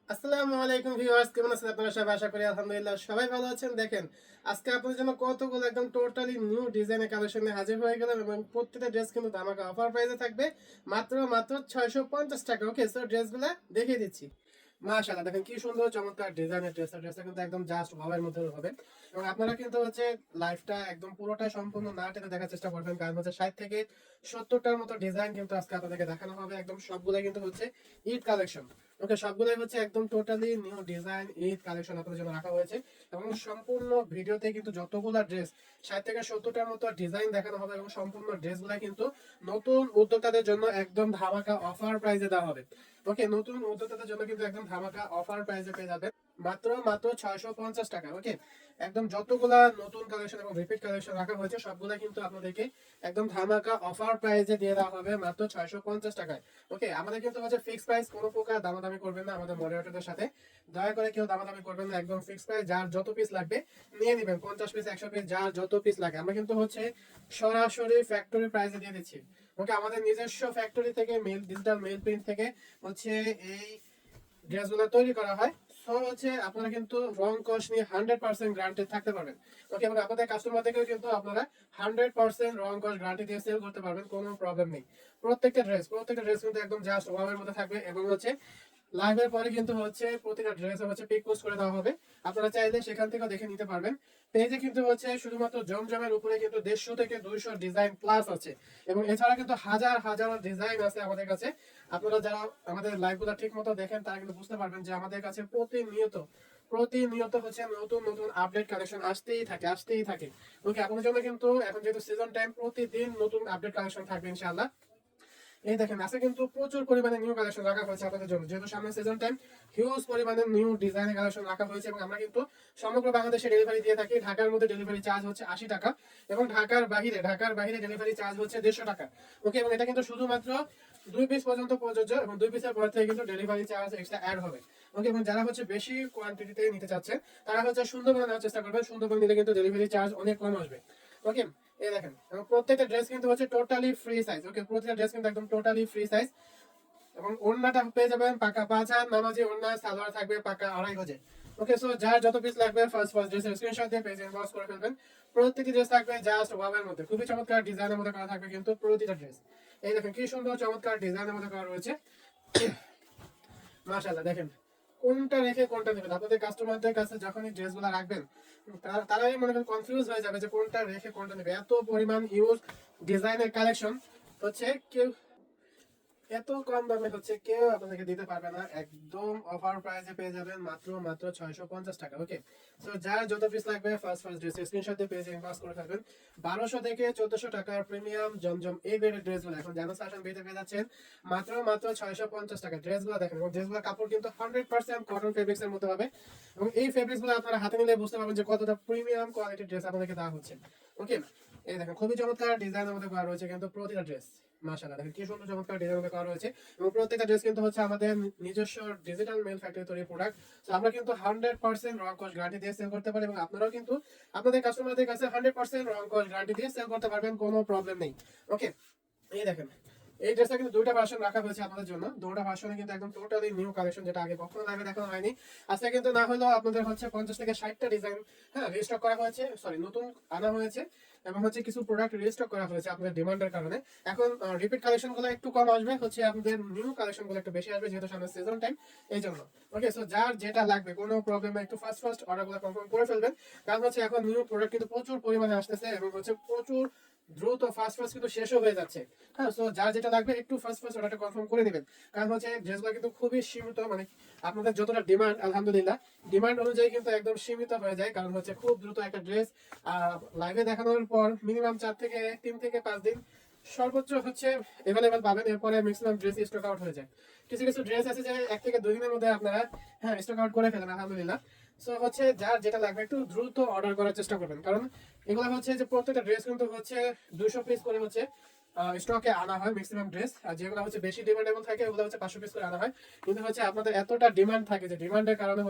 আসসালামু আলাইকুম ভিউয়ার্স, কেমন আছেন আপনারা সবাই? আশা করি আলহামদুলিল্লাহ সবাই ভালো আছেন। দেখেন, আজকে আপনাদের জন্য কতগুলো একদম টোটালি নিউ ডিজাইনের কালেকশন নিয়ে হাজির হয়ে গেলাম এবং প্রত্যেকটা ড্রেস কিন্তু ধামাকা অফার প্রাইসে থাকবে মাত্র 650 টাকা। ওকে, সো ড্রেসগুলো দেখিয়ে দিচ্ছি। মাশাআল্লাহ, দেখেন কি সুন্দর চমৎকার ডিজাইনের ড্রেসটা কিন্তু একদম জাস্ট ভাবের মধ্যে হবে। এবং আপনারা কিন্তু লাইফটা একদম পুরোটাই সম্পূর্ণ না টেনে দেখার চেষ্টা করবেন, কারণ 60 থেকে 70টার মতো ডিজাইন কিন্তু আজকে আপনাদেরকে দেখানো হবে। একদম সবগুলাই কিন্তু ঈদ কালেকশন। ওকে, সবগুলাই একদম totally new design Eid collection আপনাদের জন্য রাখা হয়েছে। এবং সম্পূর্ণ ভিডিওতে কিন্তু যতগুলা ড্রেস 60 থেকে 70টার মতো ডিজাইন দেখানো হবে এবং সম্পূর্ণ ড্রেসগুলা কিন্তু নতুন উদ্যোক্তাদের জন্য একদম ধামাকা অফার প্রাইসে দেওয়া হবে। ওকে, নতুন উদ্যোক্তাদের জন্য কিন্তু একদম ধামাকা অফার প্রাইসে পেয়ে যাবেন মাত্র 650 টাকা। ওকে, একদম যতগুলা নতুন কালেকশন এবং রিপিট কালেকশন রাখা হয়েছে সবগুলা কিন্তু আপনাদেরকে একদম ধামাকা অফার প্রাইসে দিয়ে দেওয়া হবে মাত্র 650 টাকায়। ওকে, আমাদের কিন্তু ফিক্স প্রাইস, কোনো প্রকার দামাদামি করবেন না আমাদের মডারেটরদের সাথে। দয়া করে কেউ দামাদামি করবেন না, একদম ফিক্স প্রাইস। যার যত পিস লাগবে নিয়ে নেবেন, 50 পিস 100 পিস, যার যত পিস লাগে। আমরা কিন্তু সরাসরি ফ্যাক্টরি প্রাইসে দিয়ে দিচ্ছি। ওকে, আমাদের নিজস্ব ফ্যাক্টরি থেকে ডিজিটাল মেল প্রিন্ট থেকে এই ড্রেসগুলো তৈরি করা হয়। সো আপনারা কিন্তু রং কস নিয়ে 100% গ্যারান্টি থাকতে পারবেন। ওকে, এবং আপনাদের কাস্টমারদেরকেও কিন্তু আপনারা 100% রং কস গ্যারান্টি দিয়ে সেল করতে পারবেন, কোনো প্রবলেম নেই। প্রত্যেকটা ড্রেস কিন্তু একদম জাস্ট ওয়াবের মধ্যে থাকবে এবং লাইভের পরে কিন্তু প্রতিটা ড্রেস পিক পোস্ট করে দেওয়া হবে। আপনারা চাইলে সেখান থেকেও দেখে নিতে পারবেন। পেজে কিন্তু শুধুমাত্র জমজমের উপরে কিন্তু 150 থেকে 200 ডিজাইন প্লাস আছে এবং এছাড়া কিন্তু হাজার হাজার ডিজাইন আছে আমাদের কাছে। আপনারা যারা আমাদের লাইভগুলো ঠিক মতো দেখেন তারা কিন্তু বুঝতে পারবেন যে আমাদের কাছে প্রতিনিয়ত নতুন নতুন আপডেট কালেকশন আসতেই থাকে। ওকে, আপনাদের জন্য কিন্তু এখন যেহেতু সিজন টাইম, প্রতিদিন নতুন আপডেট কালেকশন থাকবে ইনশাআল্লাহ। এই দেখেন, আজকে কিন্তু প্রচুর পরিমাণে নিউ কালেকশন রাখা হয়েছে আপনাদের জন্য, যেহেতু সামনে সিজন টাইম। হিউজ পরিমাণে নিউ ডিজাইনের কালেকশন রাখা হয়েছে এবং আমরা কিন্তু সমগ্র বাংলাদেশে ডেলিভারি দিয়ে থাকি। ঢাকার মধ্যে ডেলিভারি চার্জ 80 টাকা এবং ঢাকার বাইরে ডেলিভারি চার্জ 150 টাকা। ওকে, এবং এটা কিন্তু শুধুমাত্র 2 পিস পর্যন্ত প্রযোজ্য এবং 2 পিসের পর থেকে কিন্তু ডেলিভারি চার্জ এক্সট্রা অ্যাড হবে। ওকে, এবং যারা বেশি কোয়ান্টিটিতে নিতে চাচ্ছে তারা সুন্দরবনে নেওয়ার চেষ্টা করবেন। সুন্দরবন নিলে কিন্তু ডেলিভারি চার্জ অনেক কম আসবে। ওকে, এই দেখেন, এবং প্রত্যেকটা ড্রেস কিন্তু টোটালি ফ্রি সাইজ। ওকে, প্রত্যেকটা ড্রেস কিন্তু একদম টোটালি ফ্রি সাইজ এবং ওড়নাটা পেয়ে যাবেন পাকা 5 হাত নামাজি ওড়না, সালোয়ার থাকবে পাকা 2.5 গজে। ওকে, সো যার যত পিস লাগবে ফার্স্ট ড্রেসের স্ক্রিনশট দিয়ে পেজে ইনবক্স করে ফেলবেন। প্রত্যেকটি ড্রেস থাকবে জাস্ট ওয়াবের মধ্যে, খুবই চমৎকার ডিজাইনের মধ্যে করা থাকবে কিন্তু প্রতিটা ড্রেস। এই দেখেন কি সুন্দর চমৎকার ডিজাইনের মধ্যে করা রয়েছে। মাশাআল্লাহ, দেখেন কোনটা রেখে কোনটা নেবেন। আপনাদের কাস্টমারদের কাছে যখন এই ড্রেসগুলো রাখবেন তারাই মনে করেন কনফিউজ হয়ে যাবে যে কোনটা রেখে কোনটা নেবে। এত পরিমাণ ইউজ ডিজাইনের কালেকশন কেউ এত কম দামে কেউ আপনাদেরকে দিতে পারবে না। একদম অফার প্রাইসে পেয়ে যাবেন মাত্র 650 টাকা। ওকে, সো যার যত পিস লাগবে ফার্স্ট ড্রেস স্ক্রিনশট দিয়ে পেজে ইনবক্স করে ফেলবেন। 1200 থেকে 1400 টাকার প্রিমিয়াম জমজম এই গ্রেডের ড্রেসগুলো এখন জানাস ফ্যাশন বিতে পেয়ে যাচ্ছেন মাত্র 650 টাকা। ড্রেসগুলো দেখেন এবং ড্রেসগুলোর কাপড় কিন্তু 100% কটন ফেব্রিক্স এর মধ্যে হবে এবং এই ফেব্রিক্সগুলো আপনারা হাতে নিলে বুঝতে পারবেন যে কতটা প্রিমিয়াম কোয়ালিটির ড্রেস আপনাদেরকে দেওয়া হচ্ছে। ওকে, এই দেখেন খুবই চমৎকার ডিজাইনের মধ্যে করা রয়েছে কিন্তু প্রতিটা ড্রেস। মাশাআল্লাহ, দেখেন কি সুন্দর চমৎকার ডিজাইন করা রয়েছে এবং প্রত্যেকটা ড্রেস কিন্তু আমাদের নিজস্ব ডিজিটাল মেল ফ্যাক্টরি তৈরি প্রোডাক্ট। তো আমরা কিন্তু 100% রং কস গ্যারান্টি দিয়ে সেল করতে পারি এবং আপনারাও কিন্তু আপনাদের কাস্টমারদের কাছে 100% রং কস গ্যারান্টি দিয়ে সেল করতে পারবেন, কোনো প্রবলেম নেই। ওকে, এই দেখেন এই ড্রেসটা কিন্তু দুইটা ভার্সন রাখা হয়েছে আপনাদের জন্য। দুটো ভার্সনে কিন্তু একদম টোটালি নিউ কালেকশন, যেটা আগে কখনো লাইভে দেখানো হয়নি। আজকে কিন্তু না হলেও আপনাদের 50 থেকে 60টা ডিজাইন রিস্টক করা হয়েছে, সরি নতুন আনা হয়েছে এবং কিছু প্রোডাক্ট রিস্টক করা হয়েছে আপনাদের ডিমান্ডের কারণে। এখন রিপিট কালেকশন গুলো একটু কম আসবে, আপনাদের নিউ কালেকশন গুলো একটু বেশি আসবে যেহেতু সামনে সিজন টাইম, এই জন্য। ওকে, সো যার যেটা লাগবে কোনো প্রবলেম নাই, একটু ফার্স্ট অর্ডার গুলো কনফার্ম করে ফেলবেন, কারণ এখন নিউ প্রোডাক্ট কিন্তু প্রচুর পরিমাণে আসতেছে এবং প্রচুর দ্রুত ফার্স্ট কিন্তু শেষও হয়ে যাচ্ছে। হ্যাঁ, সো যার যেটা লাগবে একটু ফার্স্ট অর্ডারটা কনফার্ম করে নেবেন, কারণ ড্রেসগুলো কিন্তু খুবই সীমিত, মানে আপনাদের যতটা ডিমান্ড আলহামদুলিল্লাহ ডিমান্ড অনুযায়ী কিন্তু একদম সীমিত হয়ে যায়, কারণ খুব দ্রুত একটা ড্রেস লাইভে দেখানোর পর মিনিমাম 3 থেকে 5 দিন সর্বোচ্চ এভেলেবেল পাবেন। এরপরে ম্যাক্সিমাম ড্রেস স্টক আউট হয়ে যায়। কিছু কিছু ড্রেস আছে যে 1 থেকে 2 দিনের মধ্যে আপনারা স্টক আউট করে ফেলেন আলহামদুলিল্লাহ। সো যার যেটা লাগবে একটু দ্রুত অর্ডার করার চেষ্টা করবেন, কারণ এগুলো যে প্রত্যেকটা ড্রেস কিন্তু 200 পিস করে স্টকে আনা হয় ম্যাক্সিমাম ড্রেস, আর যেগুলো বেশি ডিমান্ডেবল থাকে ওগুলো 500 পিস করে আনা হয়। কিন্তু আপনাদের এতটা ডিমান্ড থাকে যে ডিমান্ডের কারণে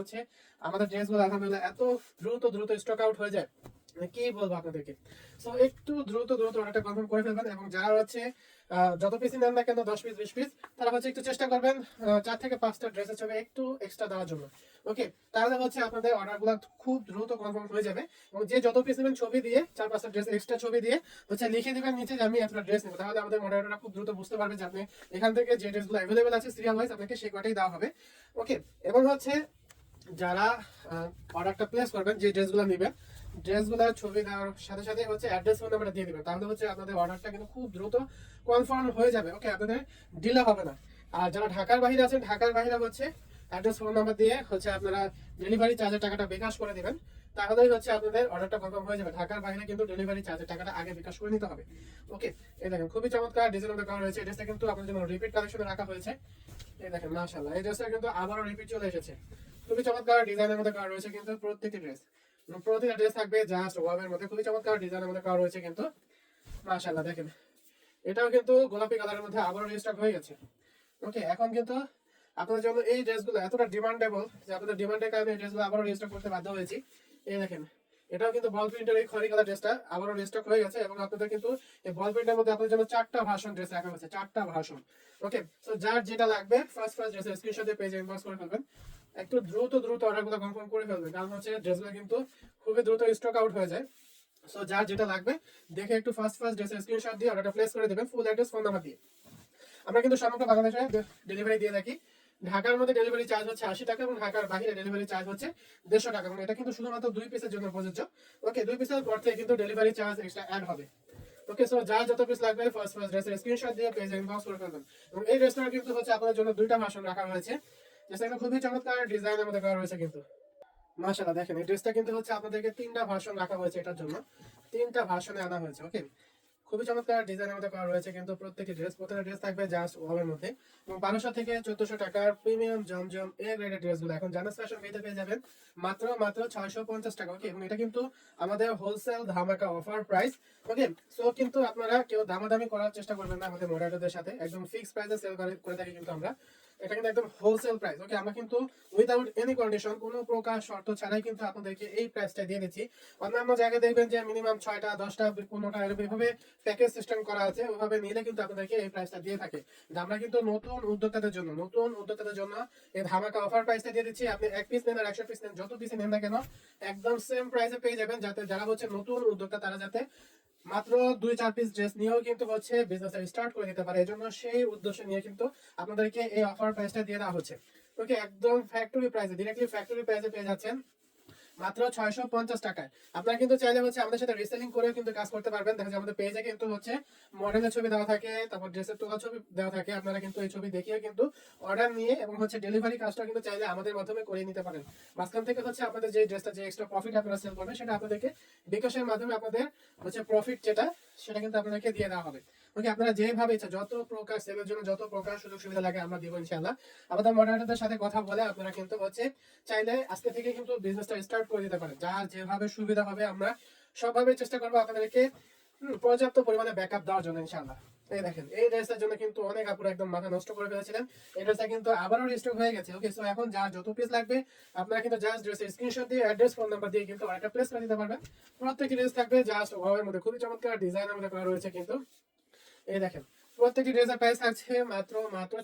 আমাদের ড্রেসগুলো আলহামদুলিল্লাহ এত দ্রুত স্টক আউট হয়ে যায়, মানে কি বলবো আপনাদেরকে। সো একটু দ্রুত অর্ডারটা কনফার্ম করে ফেলবেন এবং যারা যত পিসই নেন না কেন 10 পিস 20 পিস, তারা হচ্ছে একটু চেষ্টা করবেন 4 থেকে 5টা ড্রেসের ছবি একটু এক্সট্রা দেওয়ার জন্য। ওকে, তাহলে হচ্ছে আপনাদের অর্ডারগুলো খুব দ্রুত কনফার্ম হয়ে যাবে। এবং যে যত পিস নেবেন ছবি দিয়ে 4-5টা ড্রেস এক্সট্রা ছবি দিয়ে হচ্ছে লিখে দিবেন নিচে যে আমি এতটা ড্রেস নেবো, তাহলে আমাদের মডারেটররা খুব দ্রুত বুঝতে পারবে যে আপনি এখান থেকে যে ড্রেসগুলো অ্যাভেলেবেল আছে সিরিয়াল ওয়াইজ আপনাকে সেই কটাই দেওয়া হবে। ওকে, এবং হচ্ছে যারা অর্ডারটা প্লেস করবেন, যে ড্রেসগুলো নেবেন ড্রেসগুলোর ছবি দেওয়ার সাথে সাথে হচ্ছে অ্যাড্রেস ফোন নাম্বারটা দিয়ে দিবেন, তাহলে হচ্ছে আপনাদের অর্ডারটা কিন্তু খুব দ্রুত কনফার্ম হয়ে যাবে। ওকে, আপনাদের ডিলে হবে না। আর যারা ঢাকার বাইরে আছেন, ঢাকার বাইরে হচ্ছে অ্যাড্রেস ফোন নাম্বার দিয়ে হচ্ছে আপনারা ডেলিভারি চার্জের টাকাটা বিকাশ করে দিবেন, তাহলেই হচ্ছে আপনাদের অর্ডারটা কনফার্ম হয়ে যাবে। ঢাকার বাইরে কিন্তু ডেলিভারি চার্জের টাকাটা আগে বিকাশ করে নিতে হবে। ওকে, এই দেখেন খুবই চমৎকার ডিজাইন মধ্যে করা হয়েছে। ড্রেসটা কিন্তু আপনার জন্য রিপিট কালেকশনে রাখা হয়েছে। এই দেখেন মাশাআল্লাহ, এই ড্রেসটা কিন্তু আবারও রিপিট চলে এসেছে। খুবই চমৎকার ডিজাইনের মধ্যে করা রয়েছে কিন্তু প্রত্যেকটি ড্রেস, প্রতিটা ড্রেস থাকবে জাস্ট ওয়াবের মধ্যে, খুবই চমৎকার ডিজাইনের মধ্যে করা রয়েছে কিন্তু মাশাআল্লাহ। দেখেন এটাও কিন্তু গোলাপি কালারের মধ্যে আবারও রিস্টক হয়ে গেছে। ওকে, এখন কিন্তু আপনাদের জন্য এই ড্রেসগুলো এতটা ডিমান্ডেবল যে আপনাদের ডিমান্ডের কারণে এই ড্রেসগুলো আবারও রিস্টক করতে বাধ্য হয়েছি। এই দেখেন এটাও কিন্তু বল প্রিন্টের এই খয়েরি কালার ড্রেসটা আবারও রিস্টক হয়ে গেছে, এবং আপনাদের কিন্তু এই বল প্রিন্টের মধ্যে আপনাদের জন্য 4টা ভার্সন ড্রেস রাখা হয়েছে, 4টা ভার্সন। ওকে, সো যার যেটা লাগবে ফার্স্ট ড্রেসের স্ক্রিনশট দিয়ে পেজে ইনবক্স করে ফেলবেন। একটু দ্রুত অর্ডারগুলো কনফার্ম করে ফেলবেন, কারণ হচ্ছে ড্রেসগুলো কিন্তু খুবই দ্রুত স্টক আউট হয়ে যায়। সো যার যেটা লাগবে দেখে একটু ফার্স্ট ড্রেসের স্ক্রিনশট দিয়ে অর্ডারটা প্লেস করে দেবেন, ফুল অ্যাড্রেস ফোন নাম্বার দিয়ে। আমরা কিন্তু সমগ্র বাংলাদেশে ডেলিভারি দিয়ে থাকি। ঢাকার মধ্যে ডেলিভারি চার্জ হচ্ছে 80 টাকা, এবং ঢাকার বাইরে ডেলিভারি চার্জ হচ্ছে 150 টাকা, এবং এটা কিন্তু শুধুমাত্র 2 পিসের জন্য প্রযোজ্য। ওকে, 2 পিসের পর থেকে কিন্তু ডেলিভারি চার্জ এক্সট্রা অ্যাড হবে। ওকে, সো যার যত পিস লাগবে ফার্স্ট ড্রেসের স্ক্রিনশট দিয়ে পেজে ইনবক্স করে ফেলবেন। এবং এই ড্রেসটা কিন্তু হচ্ছে আপনাদের জন্য 2টা ভার্সন রাখা হয়েছে, যেটা খুবই চমৎকার ডিজাইনের মধ্যে করা হয়েছে কিন্তু মাশাআল্লাহ। দেখেন এই ড্রেসটা কিন্তু হচ্ছে আপনাদেরকে 3টা ভার্সন রাখা হয়েছে, এটার জন্য 3টা ভার্সনে আনা হয়েছে। ওকে, খুবই চমৎকার ডিজাইনের মধ্যে করা রয়েছে কিন্তু প্রত্যেকটি প্রত্যেকটা ড্রেস থাকবে জাস্ট ওয়াবের মধ্যে, এবং 1200 থেকে 1400 টাকার প্রিমিয়াম জমজম এ গ্রেডের ড্রেসগুলো এখন জানাস ফ্যাশন পেতে পেয়ে যাবেন মাত্র 650 টাকা। ওকে, এবং এটা কিন্তু আমাদের হোলসেল ধামাকা অফার প্রাইস। ওকে, সো কিন্তু আপনারা কেউ দামাদামি করার চেষ্টা করবেন না আমাদের মডারেটরদের সাথে, একদম ফিক্সড প্রাইসে সেল করে থাকি কিন্তু আমরা। এটা কিন্তু একদম হোলসেল প্রাইস। ওকে, আমরা কিন্তু উইদাউট এনি কন্ডিশন, কোনো প্রকার শর্ত ছাড়াই কিন্তু আপনাদেরকে এই প্রাইসটা দিয়ে দিচ্ছি। অন্যান্য জায়গায় দেখবেন যে মিনিমাম 6টা 10টা 15টা এরকম এভাবে প্যাকেজ সিস্টেম করা আছে, ওইভাবে নিলে কিন্তু আপনাদেরকে এই প্রাইসটা দিয়ে থাকে। আমরা কিন্তু নতুন উদ্যোক্তাদের জন্য এই ধামাকা অফার প্রাইসটা দিয়ে দিচ্ছি। আপনি 1 পিস নেন আর 100 পিস নেন, যত পিস নেন না কেন একদম সেম প্রাইসে পেয়ে যাবেন, যাতে যারা হচ্ছে নতুন উদ্যোক্তা তারা যাতে মাত্র 2-4 পিস ড্রেস নিয়েও কিন্তু হচ্ছে বিজনেসটা স্টার্ট করে দিতে পারে। এজন্য সেই উদ্দেশ্য নিয়ে কিন্তু আপনাদেরকে এই অফার প্রাইসটা দিয়ে দেওয়া হচ্ছে। ওকে, একদম ফ্যাক্টরি প্রাইসে, ডিরেক্টলি ফ্যাক্টরি প্রাইসে পেয়ে যাচ্ছেন মাত্র 650 টাকায়। আপনারা কিন্তু চাইলে হচ্ছে আমাদের সাথে রিসেলিং করেও কিন্তু কাজ করতে পারবেন। দেখা যায় আমাদের পেজে কিন্তু হচ্ছে মডেলের ছবি দেওয়া থাকে, তারপর ড্রেসের তোলা ছবি দেওয়া থাকে, আপনারা কিন্তু এই ছবি দেখিয়ে কিন্তু অর্ডার নিয়ে এবং হচ্ছে ডেলিভারি কাজটা কিন্তু চাইলে আমাদের মাধ্যমে করে নিতে পারেন। মাঝখান থেকে হচ্ছে আপনাদের যে ড্রেসটা যে এক্সট্রা প্রফিট আপনারা সেল করবেন সেটা আপনাদেরকে বিকাশের মাধ্যমে আপনাদের হচ্ছে প্রফিট যেটা সেটা কিন্তু আপনাদেরকে দিয়ে দেওয়া হবে। ওকে, আপনারা যেভাবে ইচ্ছা যত প্রকার সেলের জন্য যত প্রকার সুযোগ সুবিধা লাগে আমরা দিব ইনশাআল্লাহ। আমাদের মডারেটরদের সাথে কথা বলে আপনারা কিন্তু হচ্ছে চাইলে আজকে থেকে কিন্তু বিজনেসটা স্টার্ট করে দিতে পারেন। যার যেভাবে সুবিধা হবে আমরা সবভাবে চেষ্টা করবো আপনাদেরকে পর্যাপ্ত পরিমাণে ব্যাকআপ দেওয়ার জন্য ইনশাআল্লাহ। এই দেখেন এই ড্রেসটার জন্য কিন্তু অনেক আপুরা একদম মাথা নষ্ট করে ফেলেছিলেন, এই ড্রেসটা কিন্তু আবারও রিস্টক হয়ে গেছে। ওকে, সো এখন যার যত পিস লাগবে আপনারা কিন্তু জাস্ট ড্রেসের স্ক্রিনশট দিয়ে অ্যাড্রেস ফোন নাম্বার দিয়ে কিন্তু অর্ডারটা প্লেস করে দিতে পারবেন। প্রত্যেকটি ড্রেস থাকবে জাস্ট ওয়াওয়ের মধ্যে, খুবই চমৎকার ডিজাইনের মধ্যে করা রয়েছে কিন্তু এই দেখেন প্রত্যেকটি ড্রেসের প্রাইস থাকছে মাত্র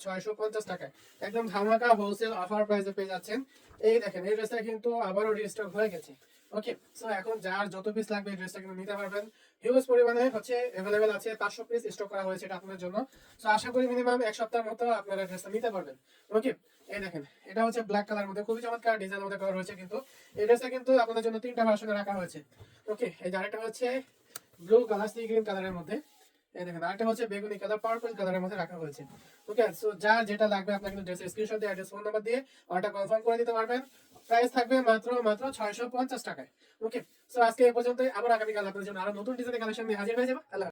650 টাকায়, একদম ধামাকা হোলসেল অফার প্রাইসে পেয়ে যাচ্ছেন। এই দেখেন এই ড্রেসটা কিন্তু আবারও রিস্টক হয়ে গেছে। ওকে, সো এখন যার যত পিস লাগবে এই ড্রেসটা কিন্তু নিতে পারবেন। হিউজ পরিমাণে হচ্ছে अवेलेबल আছে, 500 পিস স্টক করা হয়েছে এটা আপনাদের জন্য। সো আশা করি মিনিমাম 1 সপ্তাহের মতো আপনারা ড্রেসটা নিতে পারবেন। ওকে, এই দেখেন এটা হচ্ছে ব্ল্যাক কালার মধ্যে খুবই চমৎকার ডিজাইনের মধ্যে করা হয়েছে কিন্তু এই ড্রেসটা কিন্তু আপনাদের জন্য 3টা ভার্সনে রাখা হয়েছে। ওকে, এই আরেকটা হচ্ছে ব্লু কালার সি গ্রিন কালারের মধ্যে, এই দেখেন আরেকটা হচ্ছে বেগুনি কালার পার্পল কালারের মধ্যে রাখা হয়েছে। ওকে, সো যার যেটা লাগবে আপনারা কিন্তু ড্রেসের স্ক্রিনশট দিয়ে অ্যাড্রেস ফোন নাম্বার দিয়ে অর্ডার কনফার্ম করে দিতে পারবেন। প্রাইস থাকবে মাত্র 650 টাকায়। ওকে, সো আজকে এই পর্যন্তই, আবার আগামীকাল আপনাদের জন্য আরো নতুন ডিজাইনের কালেকশন নিয়ে হাজির হয়ে যাবো। আল্লাহ।